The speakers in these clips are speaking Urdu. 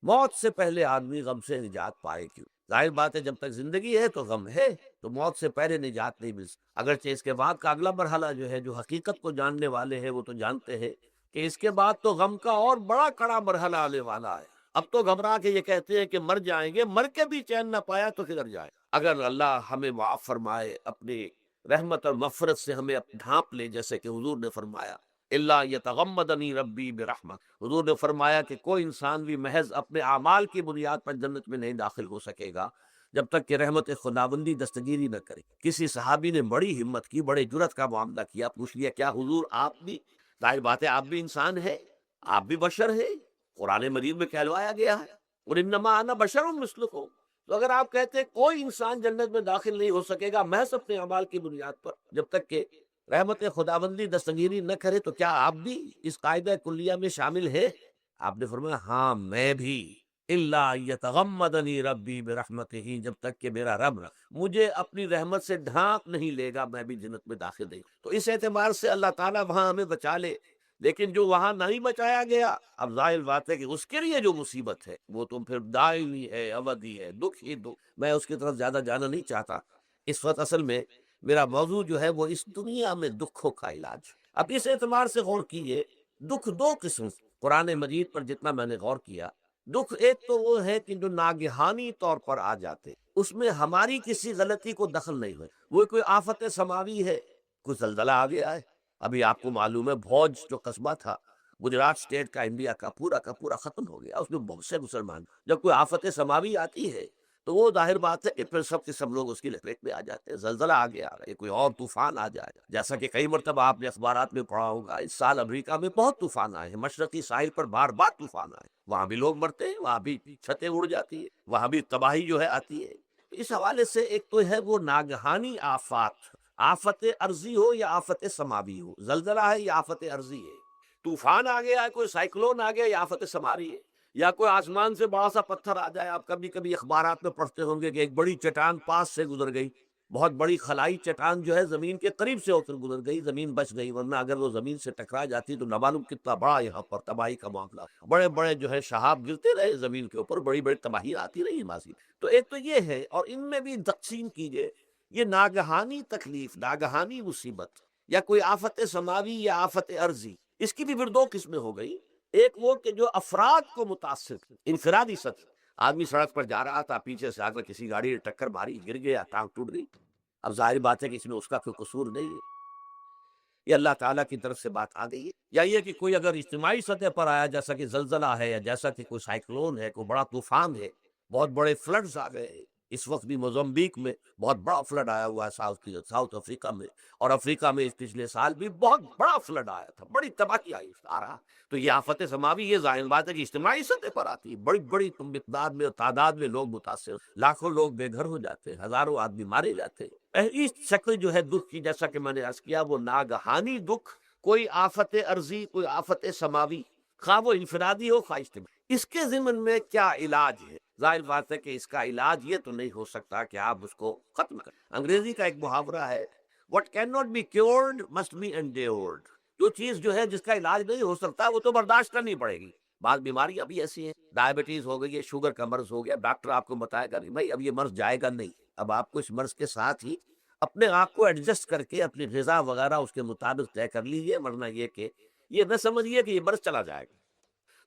موت سے پہلے آدمی غم سے نجات پائے کیوں؟ ظاہر بات ہے جب تک زندگی ہے تو غم ہے، تو موت سے پہلے نجات نہیں مل سکتی۔ اگرچہ اس کے بعد کا اگلا مرحلہ جو ہے، جو حقیقت کو جاننے والے ہیں وہ تو جانتے ہیں کہ اس کے بعد تو غم کا اور بڑا کڑا مرحلہ آنے والا ہے۔ اب تو گھبرا کے یہ کہتے ہیں کہ مر جائیں گے، مر کے بھی چین نہ پایا تو کدھر جائے؟ اگر اللہ ہمیں معاف فرمائے، اپنی رحمت اور مغفرت سے ہمیں ڈھانپ لے، جیسے کہ حضور نے فرمایا اللہ یتغمدنی ربی برحمت، حضور نے فرمایا کہ کوئی انسان بھی محض اپنے اعمال کی بنیاد پر جنت میں نہیں داخل ہو سکے گا جب تک کہ رحمت خداوندی دستگیری نہ کرے۔ کسی صحابی نے بڑی ہمت کی، بڑے جرت کا معاملہ کیا، پوچھ لیا کیا حضور آپ بھی؟ ظاہر بات ہے آپ بھی انسان ہے، آپ بھی بشر ہے، قرآن مجید میں کہلوایا گیا ہے اور انما انا بشر مثلکم۔ تو اگر آپ کہتے ہیں کوئی انسان جنت میں داخل نہیں ہو سکے گا محض اپنے اعمال کی بنیاد پر جب تک کہ رحمت خداوندی دستگیری نہ کرے، تو کیا آپ بھی اس قاعدہ کلیہ میں شامل ہے؟ آپ نے فرمایا ہاں میں بھی، اللہ یتغمدنی ربی برحمتہ، جب تک کہ میرا رب مجھے اپنی رحمت سے ڈھانپ نہیں لے گا میں بھی جنت میں داخل نہیں۔ تو اس اعتبار سے اللہ تعالیٰ وہاں ہمیں بچا لے، لیکن جو وہاں نہیں بچایا گیا، اب ظاہر بات ہے کہ اس کے لیے جو مصیبت ہے وہ تو پھر دائمی ہے، ابدی ہے، دکھ ہی دکھ۔ میں اس کی طرف زیادہ جانا نہیں چاہتا اس وقت۔ اصل میں میرا موضوع جو ہے وہ اس دنیا میں دکھوں کا علاج۔ اب اس اعتبار سے غور کیجئے، دکھ دو قسم، قرآن مجید پر جتنا میں نے غور کیا، دکھ ایک تو وہ ہے کہ جو ناگہانی طور پر آ جاتے، اس میں ہماری کسی غلطی کو دخل نہیں ہوئے، وہ کوئی آفت سماوی ہے، کوئی زلزلہ آ گیا ہے۔ ابھی آپ کو معلوم ہے بھوج جو قصبہ تھا گجرات اسٹیٹ کا پورا ختم ہو گیا، اس میں بہت سے مسلمان۔ جب کوئی آفت سماوی آتی ہے تو وہ ظاہر بات ہے کہ پھر سب کے سب لوگ اس کی لپیٹ میں آ جاتے ہیں۔ زلزلہ آ گیا ہے، کوئی اور طوفان آ جائے، جیسا کہ کئی مرتبہ آپ نے اخبارات میں پڑھا ہوگا، اس سال امریکہ میں بہت طوفان آئے ہیں، مشرقی ساحل پر بار بار طوفان آئے، وہاں بھی لوگ مرتے ہیں، وہاں بھی چھتیں اڑ جاتی ہیں، وہاں بھی تباہی جو ہے آتی ہے۔ اس حوالے سے ایک تو ہے وہ ناگہانی آفات، آفت ارضی ہو یا آفت سماوی ہو، زلزلہ ہے یا آفت ارضی ہے، طوفان آ گیا ہے، کوئی سائیکلون آ گیا یا آفت سماوی ہے، یا کوئی آسمان سے بڑا سا پتھر آ جائے۔ آپ کبھی کبھی اخبارات میں پڑھتے ہوں گے کہ ایک بڑی چٹان پاس سے گزر گئی، بہت بڑی خلائی چٹان جو ہے زمین کے قریب سے ہو کر گزر گئی، زمین بچ گئی، ورنہ اگر وہ زمین سے ٹکرا جاتی تو نہ معلوم کتنا بڑا یہاں پر تباہی کا معاملہ، بڑے بڑے جو ہے شہاب گرتے رہے زمین کے اوپر، بڑی بڑی تباہی آتی رہی ماضی میں۔ تو ایک تو یہ ہے، اور ان میں بھی تقسیم کیجئے، یہ ناگہانی تکلیف، ناگہانی مصیبت، یا کوئی آفت سماوی یا آفت ارضی، اس کی بھی پھر دو قسمیں ہو گئی۔ ایک وہ کہ جو افراد کو متاثر، انفرادی سطح، آدمی سڑک پر جا رہا تھا، پیچھے سے آ کر کسی گاڑی نے ٹکر ماری، گر گیا، ٹانگ ٹوٹ گئی۔ اب ظاہر بات ہے کہ اس میں اس کا کوئی قصور نہیں ہے، یہ اللہ تعالیٰ کی طرف سے بات آ گئی ہے۔ یا یہ کہ کوئی اگر اجتماعی سطح پر آیا، جیسا کہ زلزلہ ہے، یا جیسا کہ کوئی سائیکلون ہے، کوئی بڑا طوفان ہے، بہت بڑے فلڈز آ گئے ہیں۔ اس وقت بھی موزمبیق میں بہت بڑا فلڈ آیا ہوا ہے، ساؤتھ افریقہ میں، اور افریقہ میں اس پچھلے سال بھی بہت بڑا فلڈ آیا تھا، بڑی تباہی آئی آ رہا۔ تو یہ آفت سماوی، یہ ظاہر بات ہے کہ اجتماعی سطح پر آتی ہے، بڑی بڑی مقدار میں اور تعداد میں لوگ متاثر، لاکھوں لوگ بے گھر ہو جاتے ہیں، ہزاروں آدمی مارے جاتے ہیں۔ اس شکل جو ہے دکھ کی، جیسا کہ میں نے عرض کیا، وہ ناگہانی دکھ، کوئی آفت ارضی، کوئی آفت سماوی، خواہ وہ انفرادی ہو خواہ اجتماعی، اس کے ضمن میں کیا علاج ہے؟ ظاہر بات ہے کہ اس کا علاج یہ تو نہیں ہو سکتا کہ آپ اس کو ختم کریں۔ انگریزی کا ایک محاورہ ہے، what cannot be cured must be endured۔ جو چیز جو ہے جس کا علاج نہیں ہو سکتا وہ تو برداشت کرنی پڑے گی۔ بعض بیماریاں بھی ایسی ہیں، ڈائبٹیز ہو گئی ہے، شوگر کا مرض ہو گیا، ڈاکٹر آپ کو بتائے گا نہیں بھائی اب یہ مرض جائے گا نہیں، اب آپ کو اس مرض کے ساتھ ہی اپنے آپ کو ایڈجسٹ کر کے اپنی غذا وغیرہ اس کے مطابق طے کر لیجیے، ورنہ یہ کہ یہ نہ سمجھیے کہ یہ مرض چلا جائے گا۔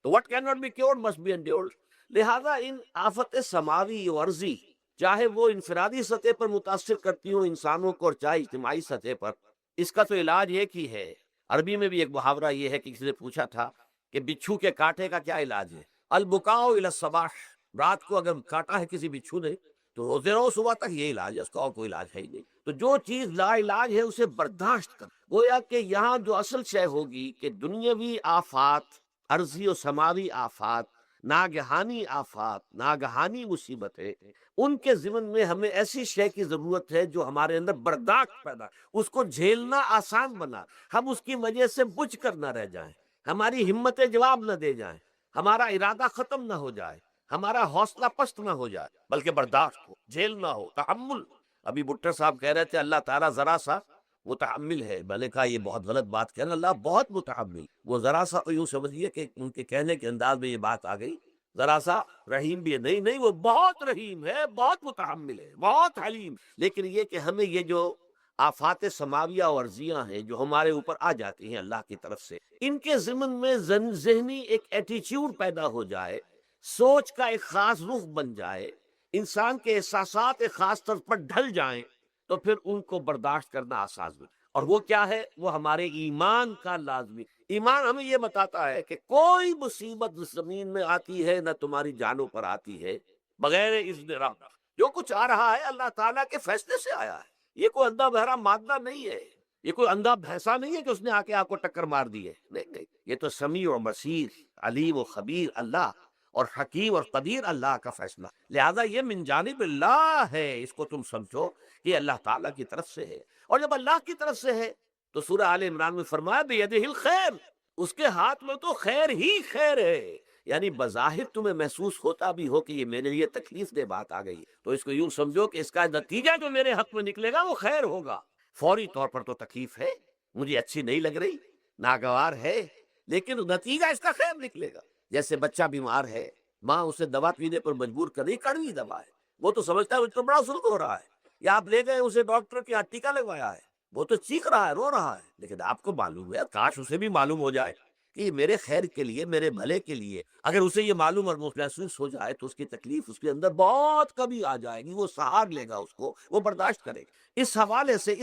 تو what cannot be cured must be endured۔ لہذا ان آفت سماوی و عرضی، چاہے وہ انفرادی سطح پر متاثر کرتی ہوں انسانوں کو، اور چاہے اجتماعی سطح پر، اس کا تو علاج ایک ہی ہے۔ عربی میں بھی ایک محاورہ یہ ہے کہ کسی نے پوچھا تھا کہ بچھو کے کاٹے کا کیا علاج ہے؟ البکاء الی الصباح، رات کو اگر کاٹا ہے کسی بچھو نے تو روزے رہو صبح تک، یہ علاج ہے، اس کا اور کوئی علاج ہے ہی نہیں۔ تو جو چیز لا علاج ہے اسے برداشت کر، گویا کہ یہاں جو اصل شے ہوگی کہ دنیاوی آفات، عرضی و سماوی آفات، ناگہانی آفات، ناگہانی مصیبتیں، ان کے ضمن میں ہمیں ایسی شے کی ضرورت ہے جو ہمارے اندر برداشت پیدا، اس کو جھیلنا آسان بنا، ہم اس کی وجہ سے بجھ کر نہ رہ جائیں، ہماری ہمتیں جواب نہ دے جائیں، ہمارا ارادہ ختم نہ ہو جائے، ہمارا حوصلہ پست نہ ہو جائے، بلکہ برداشت ہو، جھیلنا ہو، تحمل۔ ابھی بٹر صاحب کہہ رہے تھے اللہ تعالیٰ ذرا سا متحمل ہے، میں نے کہا یہ بہت غلط بات کہنا، اللہ بہت متحمل، وہ ذرا سا یوں سمجھیے کہ ان کے کہنے کے انداز میں یہ بات آ گئی ذرا سا رحیم بھی ہے، نہیں نہیں وہ بہت رحیم ہے، بہت متحمل ہے، بہت حلیم. لیکن یہ کہ ہمیں یہ جو آفات سماویہ اور ارضیہ ہیں جو ہمارے اوپر آ جاتی ہیں اللہ کی طرف سے، ان کے ضمن میں ذہنی ایک ایٹیچیوڈ پیدا ہو جائے، سوچ کا ایک خاص رخ بن جائے، انسان کے احساسات ایک خاص طرز پر ڈھل جائیں، تو پھر ان کو برداشت کرنا آسان ہے. اور وہ کیا ہے؟ وہ ہمارے ایمان کا لازمی. ایمان ہمیں یہ بتاتا ہے کہ کوئی مصیبت اس زمین میں آتی ہے نہ تمہاری جانوں پر آتی ہے بغیر اذن رب. جو کچھ آ رہا ہے اللہ تعالیٰ کے فیصلے سے آیا ہے. یہ کوئی اندھا بہرا مادہ نہیں ہے، یہ کوئی اندھا بھینسا نہیں ہے کہ اس نے آ کے آپ کو ٹکر مار دی ہے. نہیں نہیں، یہ تو سمیع و بصیر، علیم و خبیر اللہ، اور حکیم اور قدیر اللہ کا فیصلہ. لہذا یہ من جانب اللہ ہے، اس کو تم سمجھو کہ اللہ تعالیٰ کی طرف سے ہے. اور جب اللہ کی طرف سے ہے تو سورہ آل عمران میں فرمایا بیدہ الخیر، اس کے ہاتھ میں تو خیر ہی خیر ہے. یعنی بظاہر تمہیں محسوس ہوتا بھی ہو کہ یہ میرے لیے تکلیف دہ بات آ گئی، تو اس کو یوں سمجھو کہ اس کا نتیجہ جو میرے حق میں نکلے گا وہ خیر ہوگا. فوری طور پر تو تکلیف ہے، مجھے اچھی نہیں لگ رہی، ناگوار ہے، لیکن نتیجہ اس کا خیر نکلے گا. جیسے بچہ بیمار ہے، ماں اسے دوا پینے پر مجبور کر رہی، کڑوی دوا ہے، وہ تو سمجھتا ہے مجھ کو بڑا سلک ہو رہا ہے. یا آپ لے گئے اسے ڈاکٹر کے یہاں ٹیکا لگوایا ہے، وہ تو چیخ رہا ہے، رو رہا ہے، لیکن آپ کو معلوم ہے، کاش اسے بھی معلوم ہو جائے کہ یہ میرے خیر کے لیے، میرے بھلے کے لیے. اگر اسے یہ معلوم اور محسوس ہو جائے تو اس کی تکلیف اس کے اندر بہت کمی آ جائے گی، وہ سہار لے گا، اس کو وہ برداشت کرے گا. اس حوالے سے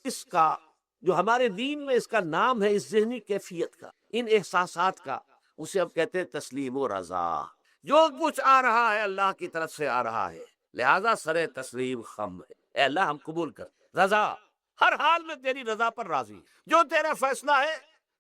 اس کا جو ہمارے دین میں اس کا نام ہے، اس ذہنی کیفیت کا، ان احساسات کا، اسے ہم کہتے ہیں تسلیم و رضا. جو کچھ آ رہا ہے اللہ کی طرف سے آ رہا ہے، لہذا سر تسلیم خم ہے. اے اللہ ہم قبول کر، رضا، ہر حال میں تیری رضا پر راضی، جو تیرا فیصلہ ہے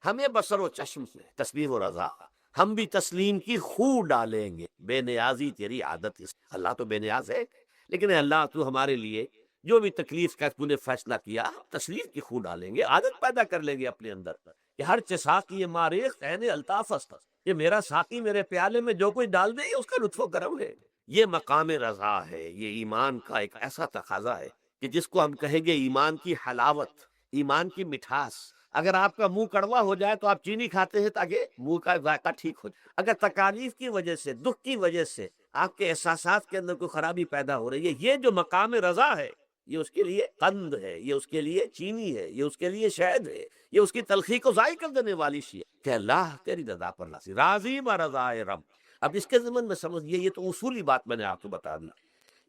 ہمیں بصر و چشم سے تسلیم و رضا. ہم بھی تسلیم کی خو ڈالیں گے، بے نیازی تیری عادت ہے. اللہ تو بے نیاز ہے، لیکن اے اللہ تو ہمارے لیے جو بھی تکلیف کا تو نے فیصلہ کیا، تسلیم کی خو ڈالیں گے، عادت پیدا کر لیں گے اپنے اندر کہ ہر چساقی یہ ماریخ عین الطاف است، یہ میرا ساقی میرے پیالے میں جو کوئی ڈال دے یہ اس کا لطف و کرم ہے. یہ مقام رضا ہے، یہ ایمان کا ایک ایسا تقاضا ہے کہ جس کو ہم کہیں گے ایمان کی حلاوت، ایمان کی مٹھاس. اگر آپ کا منہ کڑوا ہو جائے تو آپ چینی کھاتے ہیں تاکہ منہ کا ذائقہ ٹھیک ہو جائے. اگر تکالیف کی وجہ سے، دکھ کی وجہ سے آپ کے احساسات کے اندر کوئی خرابی پیدا ہو رہی ہے، یہ جو مقام رضا ہے یہ اس کے لیے قند ہے، یہ اس کے لیے چینی ہے، یہ اس کے لیے شہد ہے، یہ اس کی تلخی کو ضائع کر دینے والی شیء ہے کہ اللہ تیری رضا پر راضی، راضی برضائے رب. اب اس کے ضمن میں سمجھیے، یہ تو اصولی بات میں نے آپ کو بتا دی.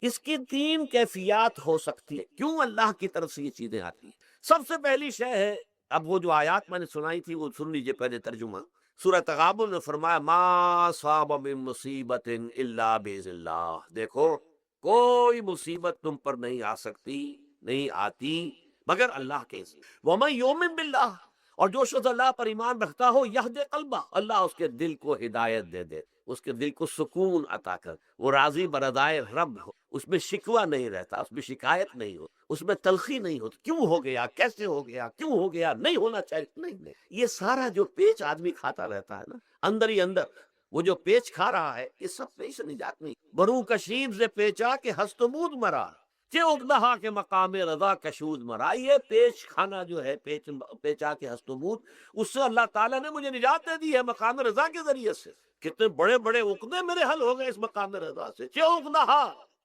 اس کی تین کیفیات ہو سکتی ہے کیوں اللہ کی طرف سے یہ چیزیں آتی ہیں. سب سے پہلی شے ہے، اب وہ جو آیات میں نے سنائی تھی وہ سن لیجئے پہلے ترجمہ. سورہ تغابن میں فرمایا ما صاب من مصیبت الا باذن اللہ. دیکھو کوئی مصیبت تم پر نہیں آ سکتی، نہیں آتی مگر اللہ کے اذن. ومن یؤمن باللہ، اور جو شخص اللہ پر ایمان رکھتا ہو، یہد قلبہ، اللہ اس کے دل کو ہدایت دے دے، اس کے دل کو سکون عطا کر، وہ راضی برضائے رب ہو، اس میں شکوہ نہیں رہتا، اس میں شکایت نہیں ہو، اس میں تلخی نہیں ہوتی. کیوں ہو گیا، کیسے ہو گیا، کیوں ہو گیا، نہیں ہونا چاہیے، نہیں. یہ سارا جو پیچ آدمی کھاتا رہتا ہے نا اندر ہی اندر، وہ جو پیچ کھا رہا ہے، یہ سب پیچ نجات نہیں. برو کشیب سے پیچا کہ ہستمود مرا، کہ اگدہا کے مقام رضا کشود مرا. یہ پیچ کھانا جو ہے، پیچا کے ہستمود، اس سے اللہ تعالیٰ نے مجھے نجات دے دی ہے مقام رضا کے ذریعے سے. کتنے بڑے بڑے عقدے میرے حل ہو گئے اس مقام رضا سے. کہ اگدہا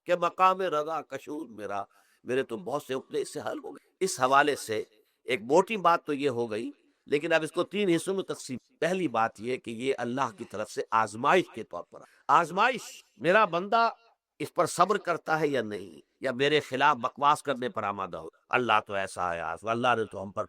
کہ مقام رضا کشود میرا، میرے تو بہت سے عقدے اس سے حل ہو گئے. اس حوالے سے ایک موٹی بات تو یہ ہو گئی، لیکن اب اس کو تین حصوں میں تقسیم. پہلی بات یہ کہ یہ اللہ کی طرف سے آزمائش کے طور پر، آزمائش میرا بندہ اس پر صبر کرتا ہے یا نہیں، یا میرے خلاف بکواس کرنے پر آمادہ ہو. اللہ تو ایسا ہے، اللہ نے تو ہم پر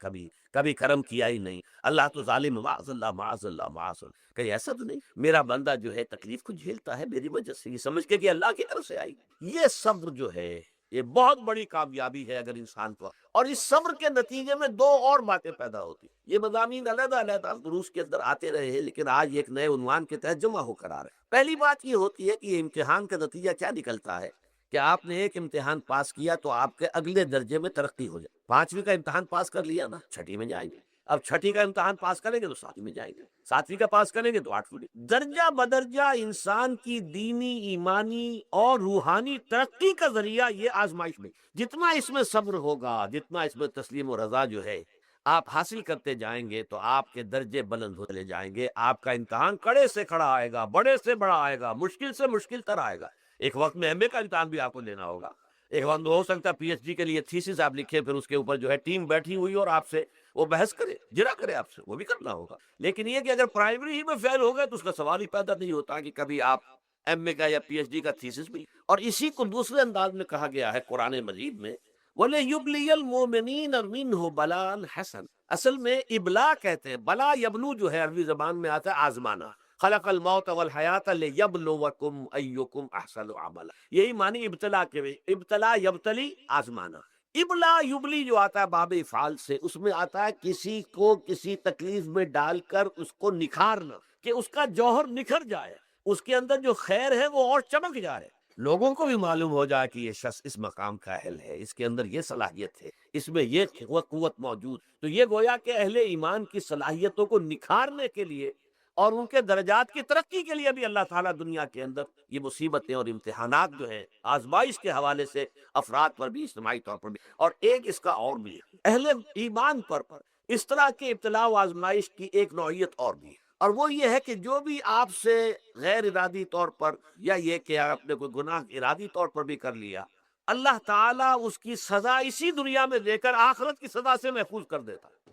کبھی کرم کیا ہی نہیں، اللہ تو ظالم، معاذ اللہ معاذ اللہ معاذ اللہ. کہ ایسا تو نہیں، میرا بندہ جو ہے تکلیف کو جھیلتا ہے میری وجہ سے، یہ سمجھ کے کہ اللہ کی طرف سے آئی. یہ صبر جو ہے یہ بہت بڑی کامیابی ہے اگر انسان کو. اور اس صبر کے نتیجے میں دو اور باتیں پیدا ہوتی. یہ مضامین علیحدہ علیحدہ دروس کے اندر آتے رہے ہیں، لیکن آج ایک نئے عنوان کے تحت جمع ہو کر آ رہے ہیں. پہلی بات یہ ہوتی ہے کہ یہ امتحان کا نتیجہ کیا نکلتا ہے کہ آپ نے ایک امتحان پاس کیا تو آپ کے اگلے درجے میں ترقی ہو جائے. 5ویں کا امتحان پاس کر لیا نا، 6ٹھی میں جائیں گے. اب 6ٹھی کا امتحان پاس کریں گے تو 7ویں میں جائیں گے، 7ویں کا پاس کریں گے تو 8ویں. درجہ بدرجہ انسان کی دینی، ایمانی اور روحانی ترقی کا ذریعہ یہ آزمائش میں. جتنا اس میں صبر ہوگا، جتنا اس میں تسلیم و رضا جو ہے آپ حاصل کرتے جائیں گے تو آپ کے درجے بلند ہوتے چلے جائیں گے، آپ کا امتحان کڑے سے کھڑا آئے گا، بڑے سے بڑا آئے گا، مشکل سے مشکل تر آئے گا۔ ایک وقت میں ایم اے کا امتحان بھی آپ کو دینا ہوگا، ایک وقت میں ہو سکتا ہے پی ایچ ڈی کے لیے تھیسس آپ لکھیں، پھر اس کے اوپر جو ہے ٹیم بیٹھی ہوئی اور آپ سے وہ بحث کرے، جرا کرے آپ سے، وہ بھی کرنا ہوگا۔ لیکن یہ کہ اگر پرائمری ہی میں فیل ہو گئے تو اس کا سوال ہی پیدا نہیں ہوتا کہ کبھی آپ ایم اے کا یا پی ایچ ڈی کا تھیسس بھی۔ اور اسی کو دوسرے انداز میں کہا گیا ہے قرآن مجید میں، وَلَيُبْلِيَ الْمُؤْمِنِينَ مِنْهُ بَلَاءً حَسَنًا۔ اصل میں ابلا کہتے ہیں، بلا یبلو جو ہے عربی زبان میں آتا ہے آزمانا، خلق الموت والحیات لیبلوکم ایکم احسن عملا، یہی معنی ابتلا کے، ابتلا یبتلی آزمانا۔ ابلا یبلی جو آتا ہے باب افعال سے، اس میں آتا ہے کسی کو کسی تکلیف میں ڈال کر اس کو نکھارنا، کہ اس کا جوہر نکھر جائے، اس کے اندر جو خیر ہے وہ اور چمک جائے، لوگوں کو بھی معلوم ہو جائے کہ یہ شخص اس مقام کا اہل ہے، اس کے اندر یہ صلاحیت ہے، اس میں یہ قوت موجود۔ تو یہ گویا کہ اہل ایمان کی صلاحیتوں کو نکھارنے کے لیے اور ان کے درجات کی ترقی کے لیے بھی اللہ تعالیٰ دنیا کے اندر یہ مصیبتیں اور امتحانات جو ہیں آزمائش کے حوالے سے افراد پر بھی، اجتماعی طور پر بھی، اور ایک اس کا اور بھی ہے، اہل ایمان پر اس طرح کے ابتلاء و آزمائش کی ایک نوعیت اور بھی ہے، اور وہ یہ ہے کہ جو بھی آپ سے غیر ارادی طور پر، یا یہ کہ آپ نے کوئی گناہ ارادی طور پر بھی کر لیا، اللہ تعالیٰ اس کی سزا اسی دنیا میں دے کر آخرت کی سزا سے محفوظ کر دیتا ہے۔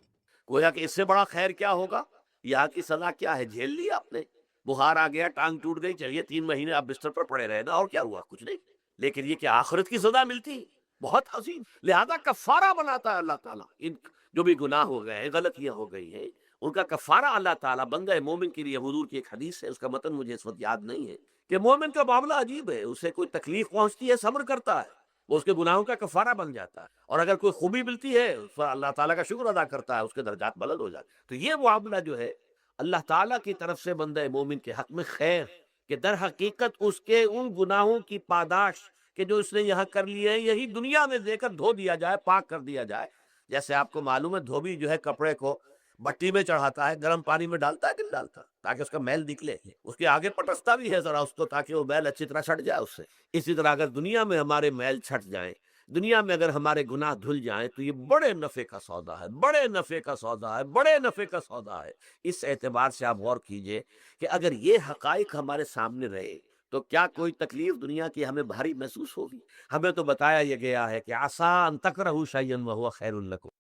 گویا کہ اس سے بڑا خیر کیا ہوگا؟ یہاں کی سزا کیا ہے؟ جھیل لی آپ نے، بخار آ گیا، ٹانگ ٹوٹ گئی، چلیے 3 مہینے آپ بستر پر پڑے رہے نا، اور کیا ہوا؟ کچھ نہیں۔ لیکن یہ کہ آخرت کی سزا ملتی، بہت عظیم، لہذا کفارہ بناتا ہے اللہ تعالیٰ۔ ان جو بھی گناہ ہو گئے ہیں، غلطیاں ہو گئی ہیں، ان کا کفارہ اللہ تعالیٰ بندہ مومن کے لیے، حضور کی ایک حدیث ہے، اس کا متن مجھے اس وقت یاد نہیں ہے، کہ مومن کا معاملہ عجیب ہے، اسے کوئی تکلیف پہنچتی ہے صبر کرتا ہے، وہ اس کے گناہوں کا کفارہ بن جاتا ہے، اور اگر کوئی خوبی ملتی ہے اس پر اللہ تعالیٰ کا شکر ادا کرتا ہے، اس کے درجات بلند ہو جاتے ہیں۔ تو یہ معاملہ جو ہے اللہ تعالیٰ کی طرف سے بندہ مومن کے حق میں خیر، کہ در حقیقت اس کے ان گناہوں کی پاداش کہ جو اس نے یہاں کر لیے ہیں، یہی دنیا میں دے کر دھو دیا جائے، پاک کر دیا جائے۔ جیسے آپ کو معلوم ہے دھوبی جو ہے کپڑے کو بٹی میں چڑھاتا ہے، گرم پانی میں ڈالتا ہے کہ نہیں ڈالتا، تاکہ اس کا میل نکلے، اس کے آگے پٹستا بھی ہے ذرا اس کو، تاکہ وہ میل اچھی طرح چھٹ جائے اس سے۔ اسی طرح اگر دنیا میں ہمارے میل چھٹ جائیں، دنیا میں اگر ہمارے گناہ دھل جائیں، تو یہ بڑے نفع کا سودا ہے، بڑے نفع کا سودا ہے، بڑے نفع کا سودا ہے۔ اس اعتبار سے آپ غور کیجئے کہ اگر یہ حقائق ہمارے سامنے رہے تو کیا کوئی تکلیف دنیا کی ہمیں بھاری محسوس ہوگی؟ ہمیں تو بتایا یہ گیا ہے کہ عسیٰ ان تکرہوا شیئا وہو خیر لکم،